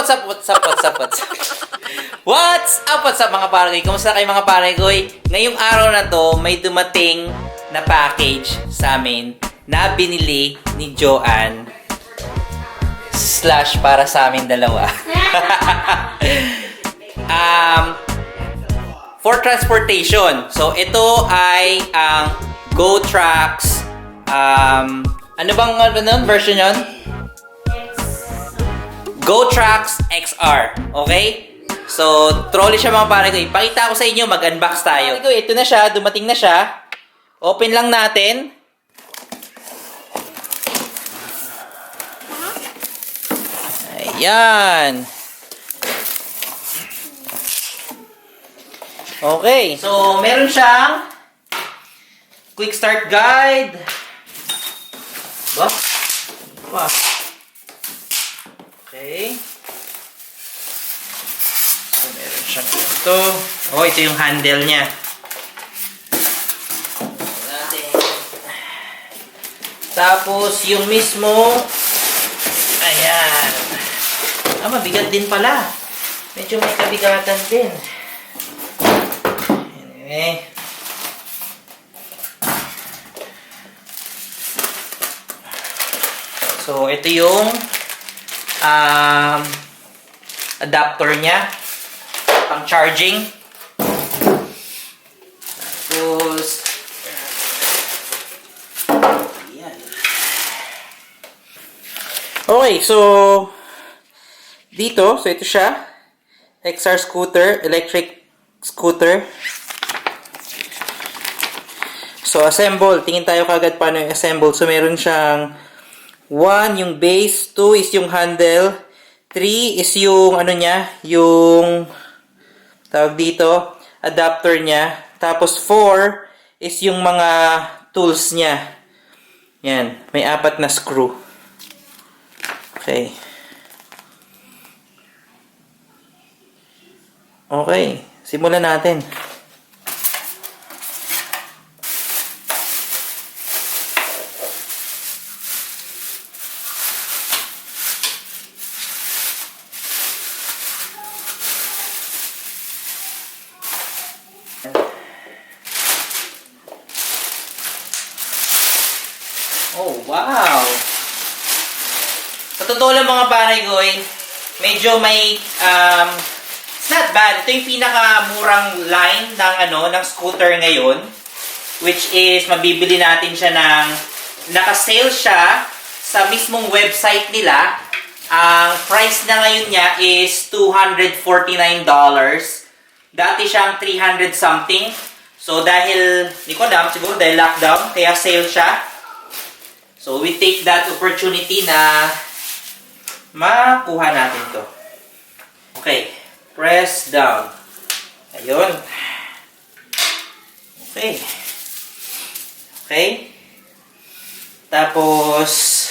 What's up? What's up mga pare ko? Kumusta kayo mga pare ko? Ngayong araw na to, may dumating na package sa amin na binili ni Joanne / para sa amin dalawa. For transportation. So, ito ay ang GOTRAX ano bang version yun? GOTRAX XR. Okay? So, trolley siya mga pare ko. Ipakita ko sa inyo, mag-unbox tayo. Ito na siya, dumating na siya. Open lang natin. Ayan. Okay. So, meron siyang quick start guide. Wow. Okay. So, meron siyang ito. Oh, ito yung handle niya. Tapos, yung mismo, ayan. Mabigat din pala. Medyo may kabigatan din. Anyway. So, ito yung adapter niya. Pang charging. Tapos, ayan. Okay, so, dito, so ito siya. XR scooter, electric scooter. So, assemble. Tingin tayo kagad paano yung assemble. So, meron siyang 1, yung base. 2 is yung handle. 3 is yung ano niya, yung tawag dito, adapter niya. Tapos 4 is yung mga tools niya. Yan, may 4 na screw. Okay. Okay, simulan natin. Oh, wow! Sa totoo lang mga pare ko, medyo may, it's not bad. Ito yung pinakamurang line ng scooter ngayon. Which is, mabibili natin siya ng, naka-sale siya sa mismong website nila. Ang price na ngayon niya is $249. Dati siyang 300 something. So, dahil, hindi ko alam, siguro dahil lockdown, kaya sale siya. So, we take that opportunity na makuha natin to. Okay. Press down. Ayun. Okay. Okay. Tapos,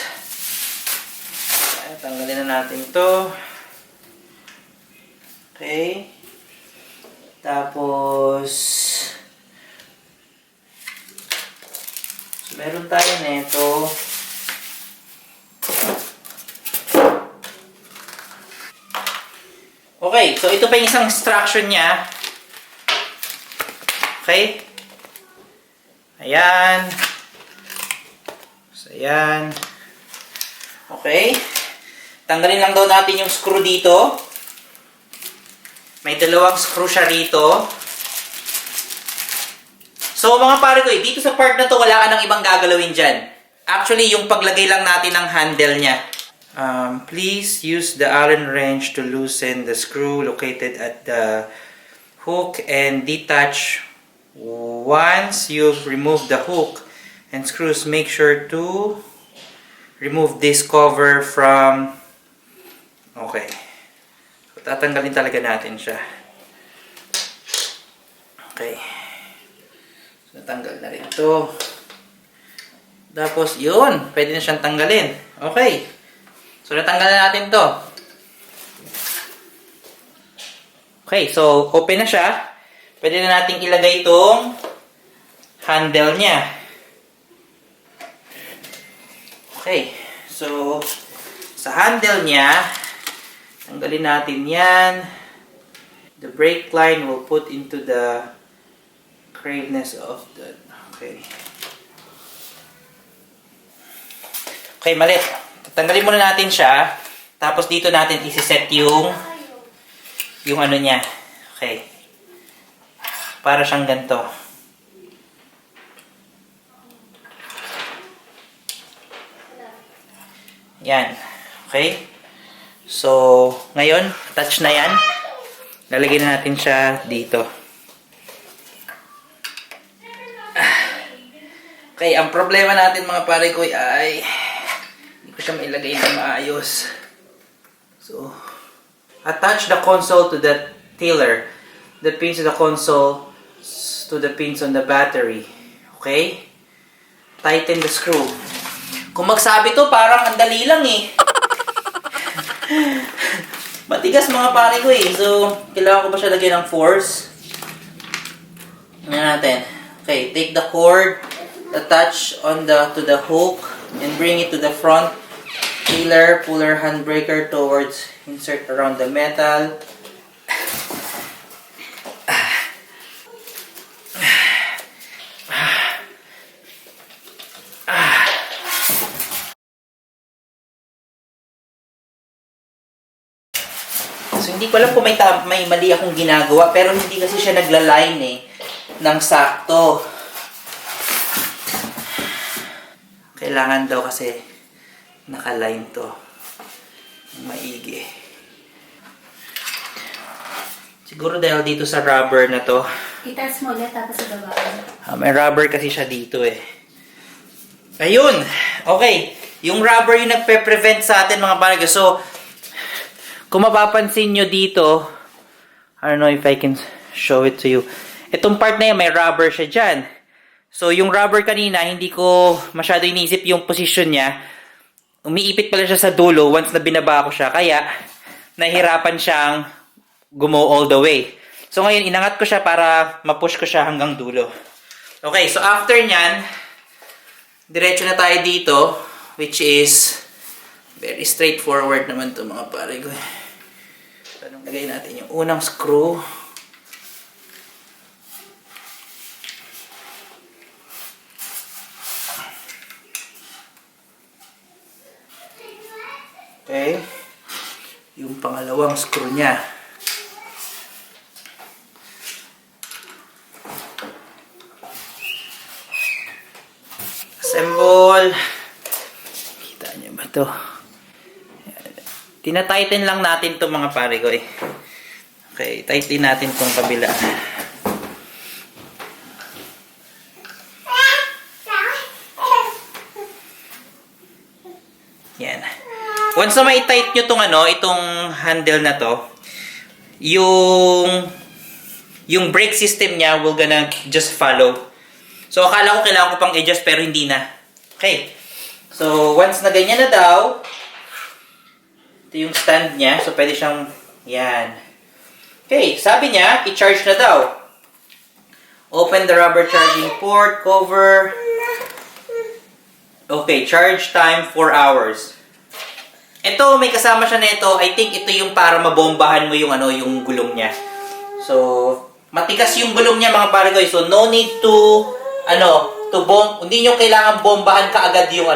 tanggalin na natin to. Okay. Tapos, so, meron tayo nito. Okay, so ito pa yung isang instruction niya. Okay. Ayan. So, ayan. Okay. Tanggalin lang daw natin yung screw dito. May dalawang screw siya rito. So, mga pare ko, dito sa part na to, wala ka nang ibang gagalawin dyan. Actually, yung paglagay lang natin ng handle niya. Please use the Allen wrench to loosen the screw located at the hook and detach. Once you've removed the hook and screws, make sure to remove this cover from... Okay. So, tatanggalin talaga natin siya. Okay. So, natanggal na rin ito. Tapos, yun. Pwede na siyang tanggalin. Okay. So, natanggal na natin to. Okay, so, open na siya. Pwede na natin ilagay itong handle niya. Okay, so, sa handle niya, Tanggalin natin yan. The brake line will put into the craveness of the... Okay. Okay, mali. Tanggalin muna natin siya. Tapos dito natin isi-set yung ano niya. Okay. Para siyang ganito. Yan. Okay. So, ngayon, touch na yan. Lalagyan na natin siya dito. Okay, ang problema natin mga pare ko ay hindi ko siya mailagay na maayos. So, attach the console to the tiller. The pins of the console to the pins on the battery. Okay? Tighten the screw. Kung magsabi to, parang ang dali lang eh. Matigas mga pare ko eh. So, kailangan ko ba siya lagyan ng force? Ano natin? Okay, take the cord, attach on to the hook, and bring it to the front. Tiller, puller handbreaker towards, insert around the metal. So, hindi ko alam kung may mali akong ginagawa, pero hindi kasi siya nagla-line eh, ng sakto. Kailangan daw kasi naka-line to. Maigi. Siguro dahil dito sa rubber na to. Itaas mo ulit tapos sa baba. May rubber kasi siya dito eh. Ayun! Okay. Yung rubber yung nagpe-prevent sa atin mga pare. So, kung mapapansin nyo dito, I don't know if I can show it to you. Itong part na yan, may rubber siya dyan. So, yung rubber kanina, hindi ko masyado inisip yung position niya. Umiipit pala siya sa dulo once na binaba ko siya. Kaya, nahihirapan siyang gumo all the way. So, ngayon, inangat ko siya para ma-push ko siya hanggang dulo. Okay, so after nyan, diretso na tayo dito, which is very straightforward naman to mga pare ko. So, lagay natin yung unang screw. Okay. Yung pangalawang screw niya. Assemble. Kita niyo ba to? Tina-tighten lang natin to mga pare ko eh. Okay, tighten natin tong kabila. Yan. Once na ma-tight nyo itong handle na to, yung brake system niya will gonna just follow. So, akala ko kailangan ko pang adjust pero hindi na. Okay. So, once na ganyan na daw, ito yung stand niya. So, pwede siyang, yan. Okay, sabi niya, i-charge na daw. Open the rubber charging port, cover. Okay, charge time 4 hours. Ito, may kasama siya nito. I think ito yung para mabombahan mo yung yung gulong niya. So, matigas yung gulong niya mga pare ko. So, no need to hindi nyo kailangan bombahan kaagad yung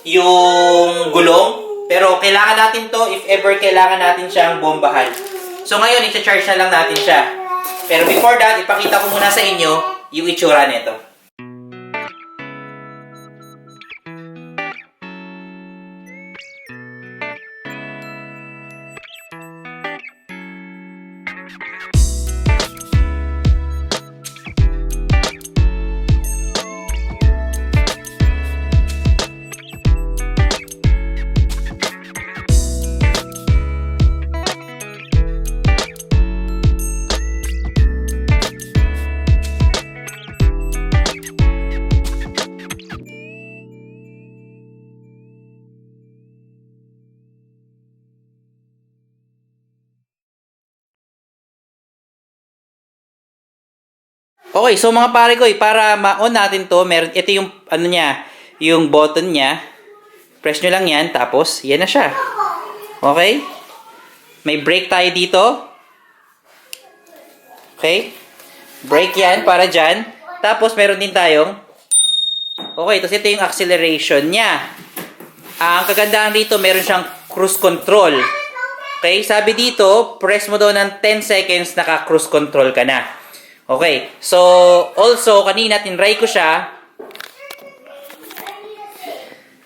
yung gulong. Pero kailangan natin to if ever kailangan natin siyang bombahan. So, ngayon, i-charge na lang natin siya. Pero before that, ipakita ko muna sa inyo yung itsura nito. Okay, so mga pare ko, para ma-on natin to, ito yung niya, yung button niya. Press nyo lang yan, tapos yan na siya. Okay? May brake tayo dito. Okay? Brake yan para dyan. Tapos, meron din tayong okay, tapos ito yung acceleration niya. Ang kagandahan dito, meron siyang cruise control. Okay, sabi dito, press mo daw ng 10 seconds, naka-cruise control ka na. Okay, so, also, kanina, tinry ko siya.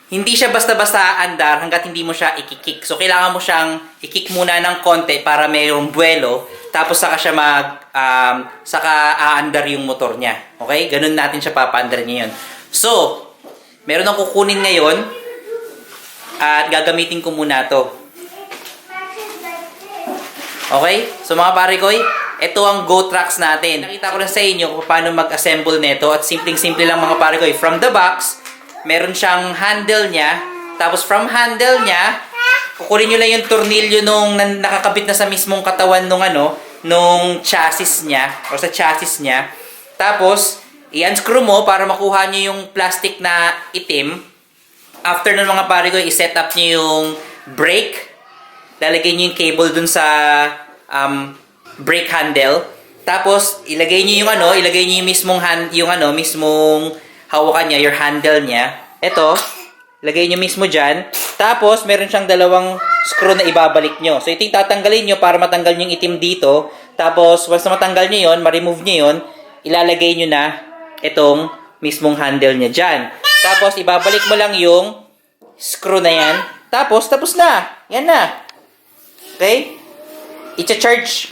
Hindi siya basta-basta aandar hanggat hindi mo siya i-kick. So, kailangan mo siyang i-kick muna ng konti para mayroong buwelo. Tapos, saka siya saka aandar yung motor niya. Okay, ganun natin siya papaandar ngayon. So, meron akong kukunin ngayon at gagamitin ko muna to. Okay? So mga pare ko, ito ang GOTRAX natin. Nakita ko na sa inyo kung paano mag-assemble nito at simpleng-simple lang mga pare ko. From the box, meron siyang handle niya. Tapos from handle niya, kukunin nyo lang yung tornilyo nung nakakabit na sa mismong katawan nung chassis niya o sa chassis niya. Tapos, i-unscrew mo para makuha nyo yung plastic na itim. After nun mga pare ko, i-set up nyo yung brake. Lalagay nyo yung cable dun sa brake handle. Tapos, ilagay nyo yung mismong mismong hawakan niya, your handle niya. Ito, ilagay nyo mismo dyan. Tapos, meron siyang dalawang screw na ibabalik nyo. So, ito yung tatanggalin nyo para matanggal nyo yung itim dito. Tapos, once na matanggal nyo yun, ma-remove nyo yun, ilalagay nyo na itong mismong handle niya dyan. Tapos, ibabalik mo lang yung screw na yan. Tapos na. Yan na. Okay? I-charge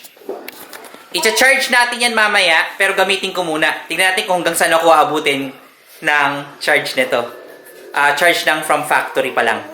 natin yan mamaya, pero gamitin ko muna. Tingnan natin kung hanggang saan ako aabutin ng charge nito. Charge ng from factory pa lang.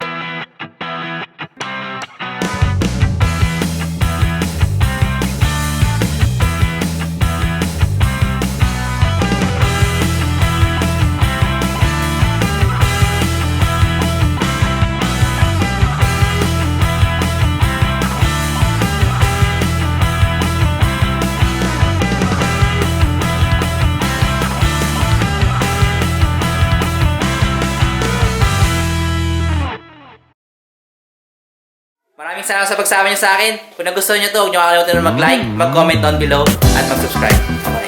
Maraming salamat sa pagsama niyo sa akin. Kung nagustuhan niyo to, huwag niyo kakalimutan na mag-like, mag-comment down below, at mag-subscribe.